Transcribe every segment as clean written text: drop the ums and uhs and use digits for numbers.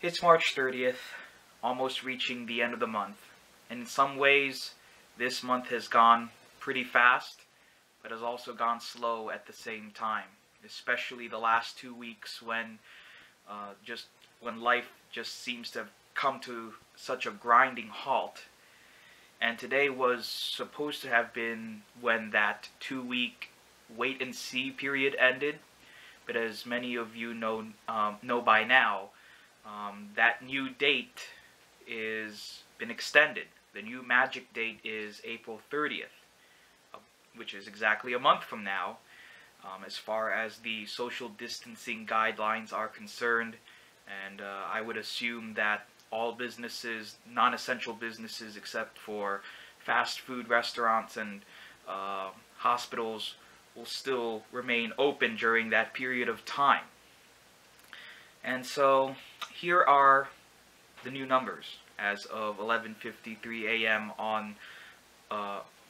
It's March 30th, almost reaching the end of the month, and in some ways, this month has gone pretty fast, but has also gone slow at the same time, especially the last 2 weeks when life just seems to have come to such a grinding halt. And today was supposed to have been when that 2-week wait-and-see period ended, but as many of you know by now, that new date is been extended. The new magic date is April 30th, which is exactly a month from now, as far as the social distancing guidelines are concerned. And I would assume that all businesses, non-essential businesses except for fast food restaurants and hospitals, will still remain open during that period of time. And so here are the new numbers as of 11:53 a.m. on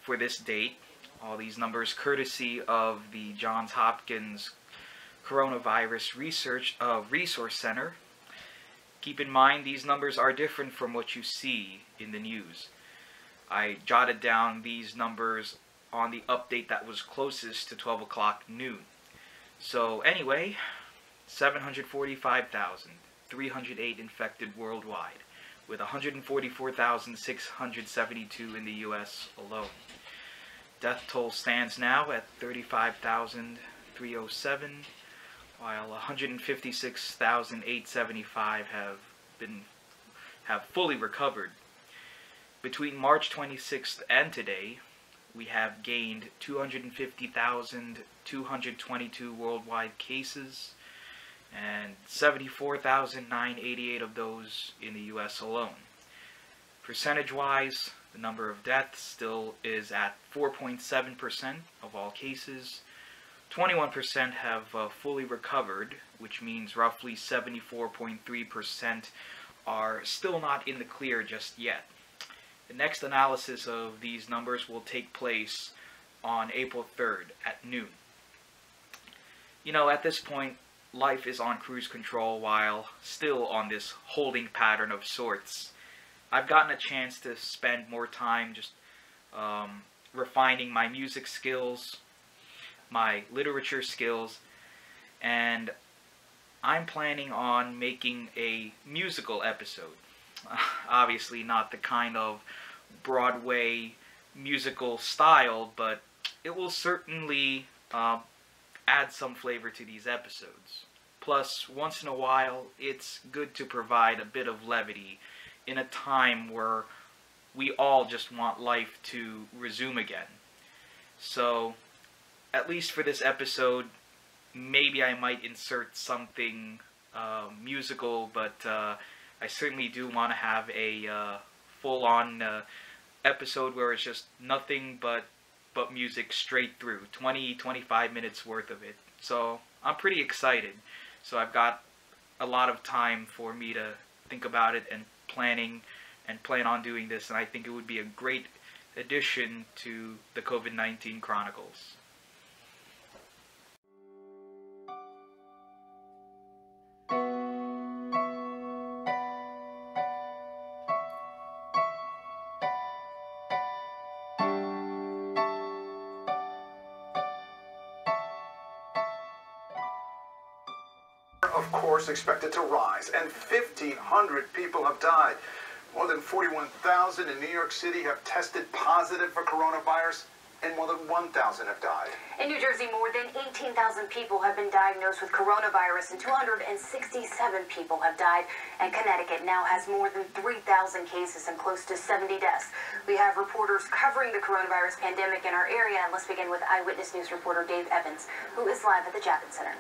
for this date. All these numbers courtesy of the Johns Hopkins Coronavirus Resource Center. Keep in mind, these numbers are different from what you see in the news. I jotted down these numbers on the update that was closest to 12 o'clock noon. So anyway, 745,308 infected worldwide, with 144,672 in the U.S. alone. Death toll stands now at 35,307, while 156,875 have fully recovered. Between March 26th and today, we have gained 250,222 worldwide cases, and 74,988 of those in the U.S. alone. Percentage-wise, the number of deaths still is at 4.7% of all cases. 21% have fully recovered, which means roughly 74.3% are still not in the clear just yet. The next analysis of these numbers will take place on April 3rd at noon. You know, at this point, life is on cruise control while still on this holding pattern of sorts. I've gotten a chance to spend more time just refining my music skills, my literature skills, and I'm planning on making a musical episode. Obviously not the kind of Broadway musical style, but it will certainly add some flavor to these episodes. Plus, once in a while, it's good to provide a bit of levity in a time where we all just want life to resume again. So, at least for this episode, maybe I might insert something musical, but I certainly do want to have a full-on episode where it's just nothing but music straight through, 20-25 minutes worth of it. So I'm pretty excited. So I've got a lot of time for me to think about it and plan on doing this, and I think it would be a great addition to the COVID-19 Chronicles. Of course, expected to rise, and 1,500 people have died. More than 41,000 in New York City have tested positive for coronavirus, and more than 1,000 have died. In New Jersey, more than 18,000 people have been diagnosed with coronavirus, and 267 people have died. And Connecticut now has more than 3,000 cases and close to 70 deaths. We have reporters covering the coronavirus pandemic in our area, and let's begin with Eyewitness News reporter Dave Evans, who is live at the Javits Center.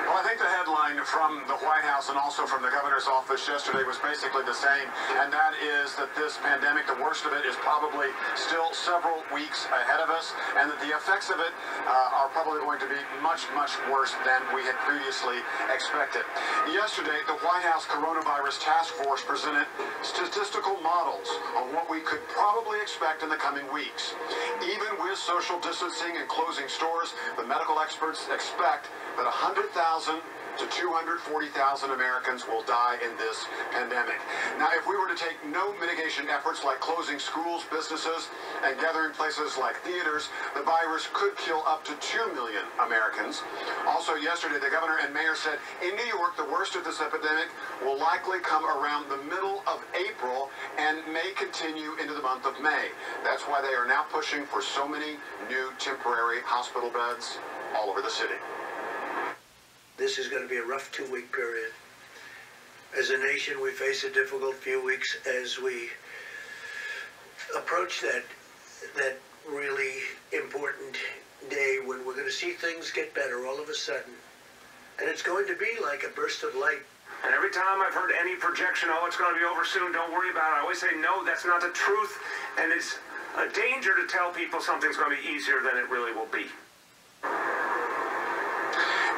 Well, I think the headline from the White House and also from the governor's office yesterday was basically the same, and that is that this pandemic, the worst of it, is probably still several weeks ahead of us, and that the effects of it are probably going to be much, much worse than we had previously expected. Yesterday, the White House Coronavirus Task Force presented statistical models on what we could probably expect in the coming weeks. Even with social distancing and closing stores, the medical experts expect that 100,000 to 240,000 Americans will die in this pandemic. Now, if we were to take no mitigation efforts like closing schools, businesses, and gathering places like theaters, the virus could kill up to 2 million Americans. Also yesterday, the governor and mayor said in New York, the worst of this epidemic will likely come around the middle of April and may continue into the month of May. That's why they are now pushing for so many new temporary hospital beds all over the city. This is going to be a rough 2-week period. As a nation, we face a difficult few weeks as we approach that really important day when we're going to see things get better all of a sudden. And it's going to be like a burst of light. And every time I've heard any projection, oh, it's going to be over soon, don't worry about it, I always say, no, that's not the truth. And it's a danger to tell people something's going to be easier than it really will be.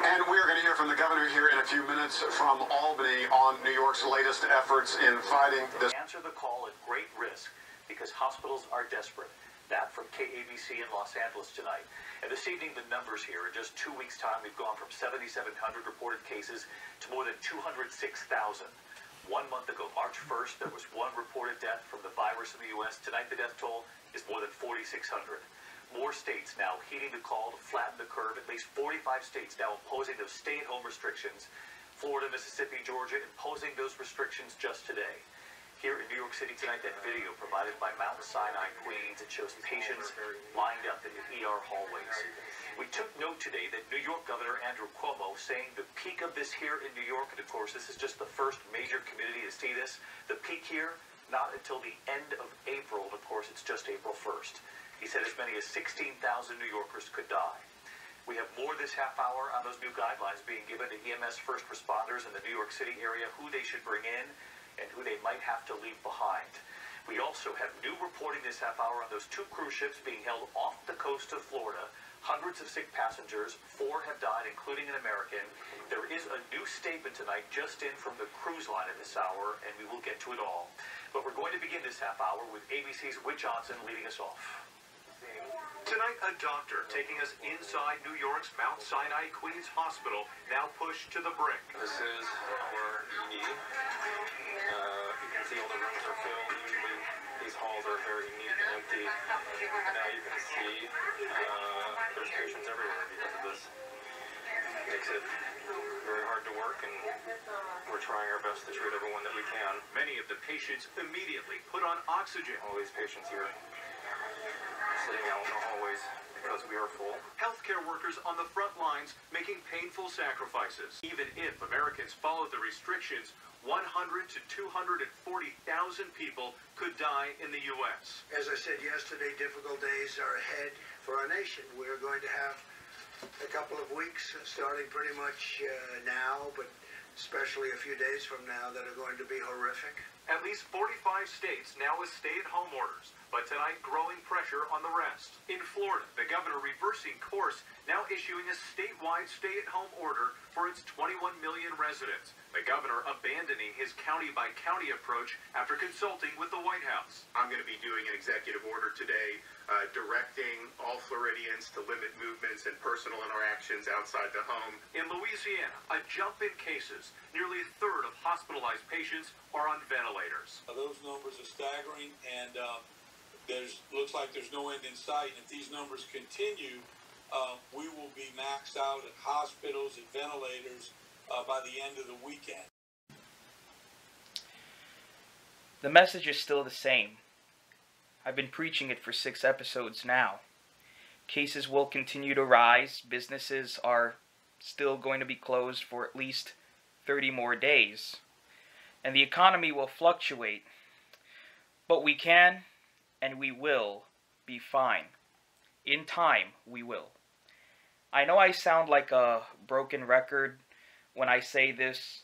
And we are going to hear from the governor here in a few minutes from Albany on New York's latest efforts in fighting this. Answer the call at great risk because hospitals are desperate. That from KABC in Los Angeles tonight. And this evening, the numbers here, in just 2 weeks' time, we've gone from 7,700 reported cases to more than 206,000. 1 month ago, March 1st, there was 1 reported death from the virus in the U.S. Tonight, the death toll is more than 4,600. More states now heeding the call to flatten the curve. At least 45 states now imposing those stay-at-home restrictions. Florida, Mississippi, Georgia imposing those restrictions just today. Here in New York City tonight, that video provided by Mount Sinai, Queens. It shows patients lined up in the ER hallways. We took note today that New York Governor Andrew Cuomo saying the peak of this here in New York, and of course this is just the first major community to see this, the peak here not until the end of April, and of course it's just April 1st. He said as many as 16,000 New Yorkers could die. We have more this half hour on those new guidelines being given to EMS first responders in the New York City area, who they should bring in, and who they might have to leave behind. We also have new reporting this half hour on those 2 cruise ships being held off the coast of Florida. Hundreds of sick passengers, 4 have died, including an American. There is a new statement tonight just in from the cruise line at this hour, and we will get to it all. But we're going to begin this half hour with ABC's Whit Johnson leading us off. Tonight, a doctor taking us inside New York's Mount Sinai Queens Hospital, now pushed to the brink. This is our ED. You can see all the rooms are filled. Usually these halls are very neat and empty. Now you can see there's patients everywhere because of this. It makes it very hard to work, and we're trying our best to treat everyone that we can. Many of the patients immediately put on oxygen. All these patients here sitting out in the hallways because we are full. Healthcare workers on the front lines making painful sacrifices. Even if Americans followed the restrictions, 100 to 240,000 people could die in the U.S. As I said yesterday, difficult days are ahead for our nation. We're going to have a couple of weeks, starting pretty much now, but especially a few days from now, that are going to be horrific. At least 45 states now with stay-at-home orders, but tonight growing pressure on the rest. In Florida, the governor reversing course, now issuing a statewide stay-at-home order for its 21 million residents. The governor abandoning his county-by-county approach after consulting with the White House. I'm going to be doing an executive order today directing all Floridians to limit movements and personal interactions outside the home. In Louisiana, a jump in cases. Nearly a third of hospitalized patients are on ventilators. Those numbers are staggering, and looks like there's no end in sight. And if these numbers continue, we will be maxed out at hospitals and ventilators by the end of the weekend. The message is still the same. I've been preaching it for 6 episodes now. Cases will continue to rise. Businesses are still going to be closed for at least 30 more days. And the economy will fluctuate. But we can and we will be fine. In time, we will. I know I sound like a broken record when I say this,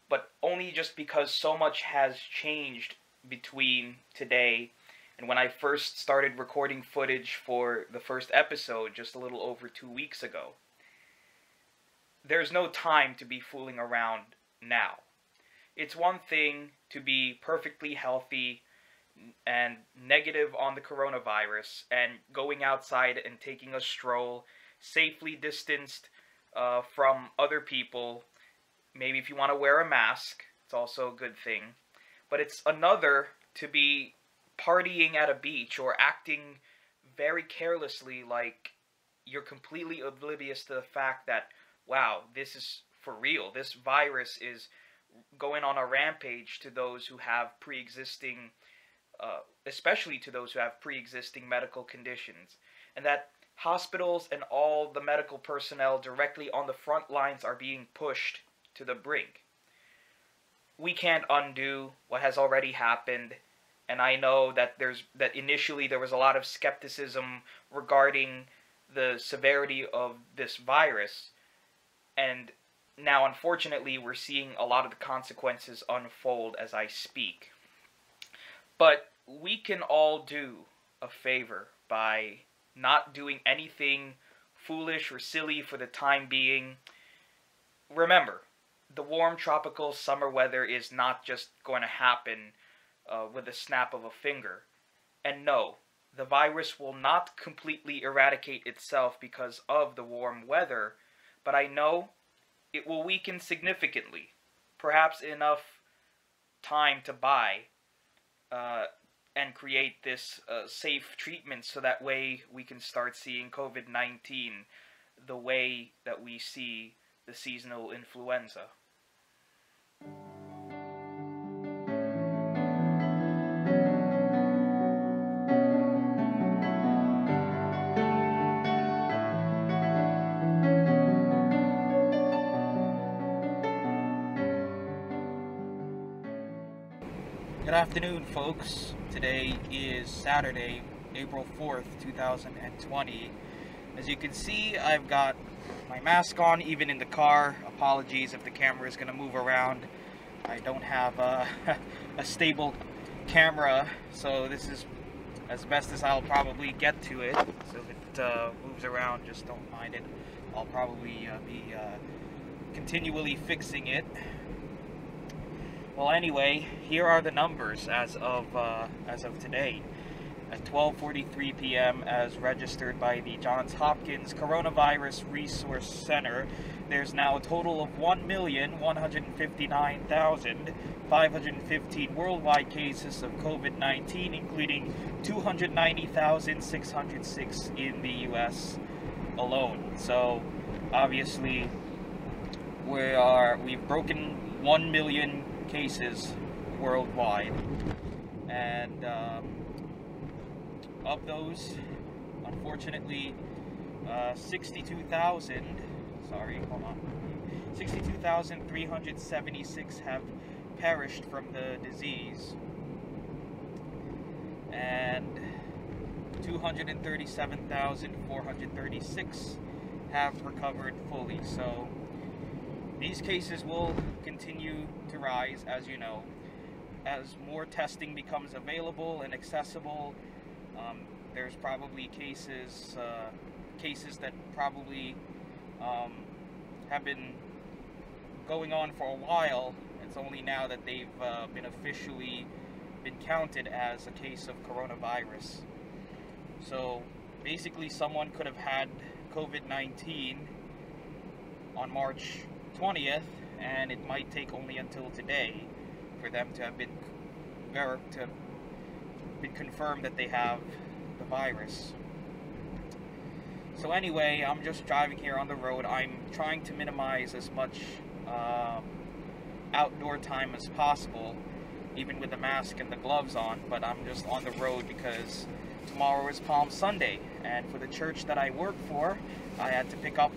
but only just because so much has changed between today and when I first started recording footage for the first episode just a little over 2 weeks ago. There's no time to be fooling around now. It's one thing to be perfectly healthy and negative on the coronavirus and going outside and taking a stroll, safely distanced from other people, maybe if you want to wear a mask, it's also a good thing. But it's another to be partying at a beach or acting very carelessly, like you're completely oblivious to the fact that, wow, this is for real. This virus is going on a rampage to those who have pre-existing, especially to those who have pre-existing medical conditions. And that hospitals and all the medical personnel directly on the front lines are being pushed to the brink. We can't undo what has already happened, and I know that initially there was a lot of skepticism regarding the severity of this virus, and now unfortunately we're seeing a lot of the consequences unfold as I speak. But we can all do a favor by not doing anything foolish or silly for the time being. Remember, the warm tropical summer weather is not just going to happen with a snap of a finger. And no, the virus will not completely eradicate itself because of the warm weather, but I know it will weaken significantly, perhaps enough time to buy and create this safe treatment so that way we can start seeing COVID-19 the way that we see the seasonal influenza. Good afternoon, folks. Today is Saturday, April 4th, 2020. As you can see, I've got my mask on, even in the car. Apologies if the camera is going to move around. I don't have a stable camera, so this is as best as I'll probably get to it. So if it moves around, just don't mind it. I'll probably be continually fixing it. Well, anyway, here are the numbers as of today. At 12:43 p.m., as registered by the Johns Hopkins Coronavirus Resource Center, there's now a total of 1,159,515 worldwide cases of COVID-19, including 290,606 in the U.S. alone. So, obviously, we've broken 1 million cases worldwide, and of those, unfortunately, 62,376 have perished from the disease, and 237,436 have recovered fully. So these cases will continue to rise, as you know, as more testing becomes available and accessible. There's probably cases that probably have been going on for a while. It's only now that they've been officially counted as a case of coronavirus. So basically, someone could have had COVID-19 on March 20th, and it might take only until today for them to have been confirmed that they have the virus. So anyway, I'm just driving here on the road. I'm trying to minimize as much outdoor time as possible, even with the mask and the gloves on, but I'm just on the road because tomorrow is Palm Sunday, and for the church that I work for, I had to pick up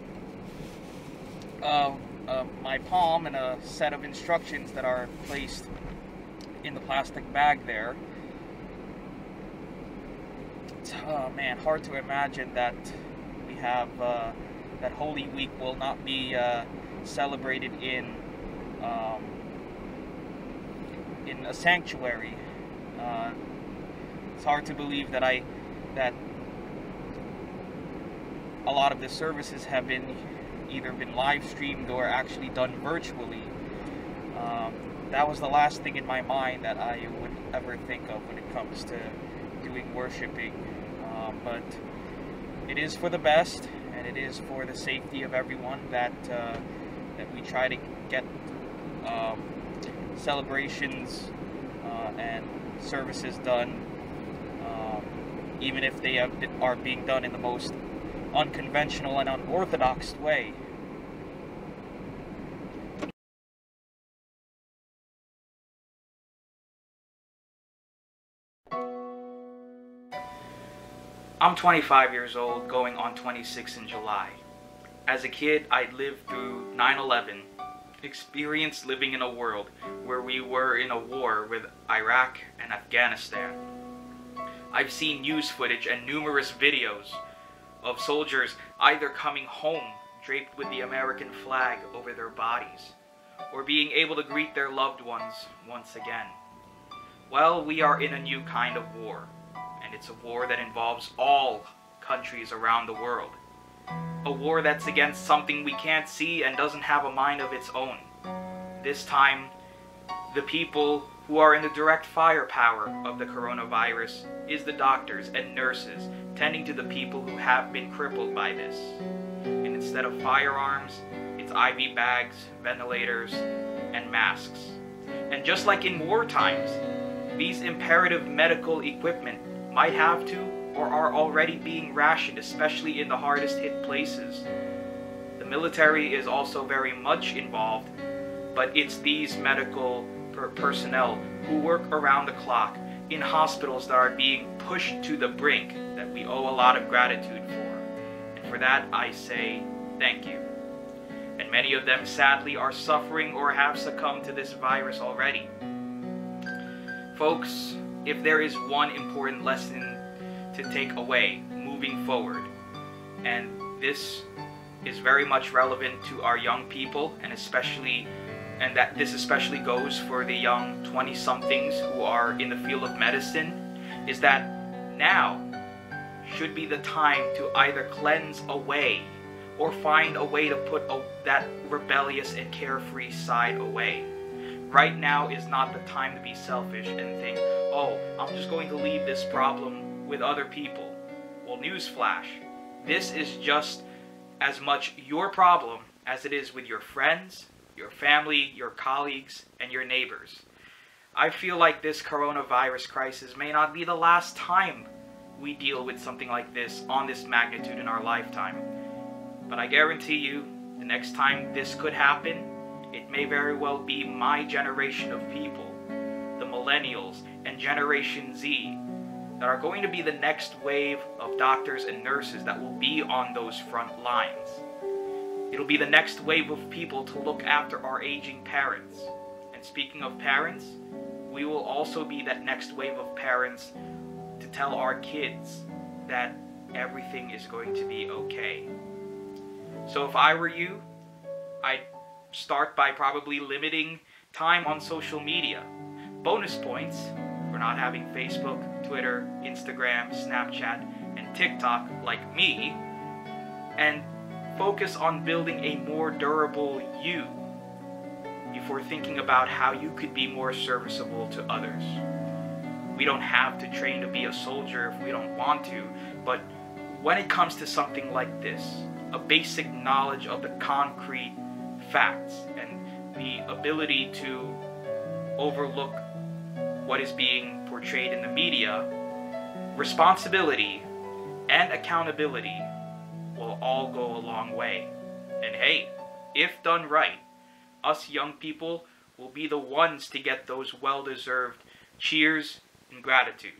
my palm and a set of instructions that are placed in the plastic bag there. It's, oh man, hard to imagine that we have that Holy Week will not be celebrated in a sanctuary. It's hard to believe that that a lot of the services have either been live streamed or actually done virtually. That was the last thing in my mind that I would ever think of when it comes to doing worshiping. But it is for the best, and it is for the safety of everyone that that we try to get celebrations and services done, even if they are being done in the most unconventional and unorthodox way. I'm 25 years old, going on 26 in July. As a kid, I lived through 9/11, experienced living in a world where we were in a war with Iraq and Afghanistan. I've seen news footage and numerous videos of soldiers either coming home draped with the American flag over their bodies, or being able to greet their loved ones once again. Well, we are in a new kind of war, and it's a war that involves all countries around the world. A war that's against something we can't see and doesn't have a mind of its own. This time, the people who are in the direct firepower of the coronavirus is the doctors and nurses tending to the people who have been crippled by this. And instead of firearms, it's IV bags, ventilators, and masks. And just like in war times, these imperative medical equipment might have to or are already being rationed, especially in the hardest hit places. The military is also very much involved, but it's these medical personnel who work around the clock in hospitals that are being pushed to the brink that we owe a lot of gratitude for. And for that I say thank you. And many of them sadly are suffering or have succumbed to this virus already. Folks, if there is one important lesson to take away moving forward, and this is very much relevant to our young people, and that this especially goes for the young 20-somethings who are in the field of medicine, is that now should be the time to either cleanse away or find a way to put that rebellious and carefree side away. Right now is not the time to be selfish and think, oh, I'm just going to leave this problem with other people. Well, newsflash, this is just as much your problem as it is with your friends, your family, your colleagues, and your neighbors. I feel like this coronavirus crisis may not be the last time we deal with something like this on this magnitude in our lifetime. But I guarantee you, the next time this could happen, it may very well be my generation of people, the millennials and Generation Z, that are going to be the next wave of doctors and nurses that will be on those front lines. It'll be the next wave of people to look after our aging parents. And speaking of parents, we will also be that next wave of parents to tell our kids that everything is going to be okay. So if I were you, I'd start by probably limiting time on social media. Bonus points for not having Facebook, Twitter, Instagram, Snapchat, and TikTok like me, and focus on building a more durable you before thinking about how you could be more serviceable to others. We don't have to train to be a soldier if we don't want to, but when it comes to something like this, a basic knowledge of the concrete facts and the ability to overlook what is being portrayed in the media, responsibility and accountability will all go a long way. And hey, if done right, us young people will be the ones to get those well-deserved cheers and gratitude.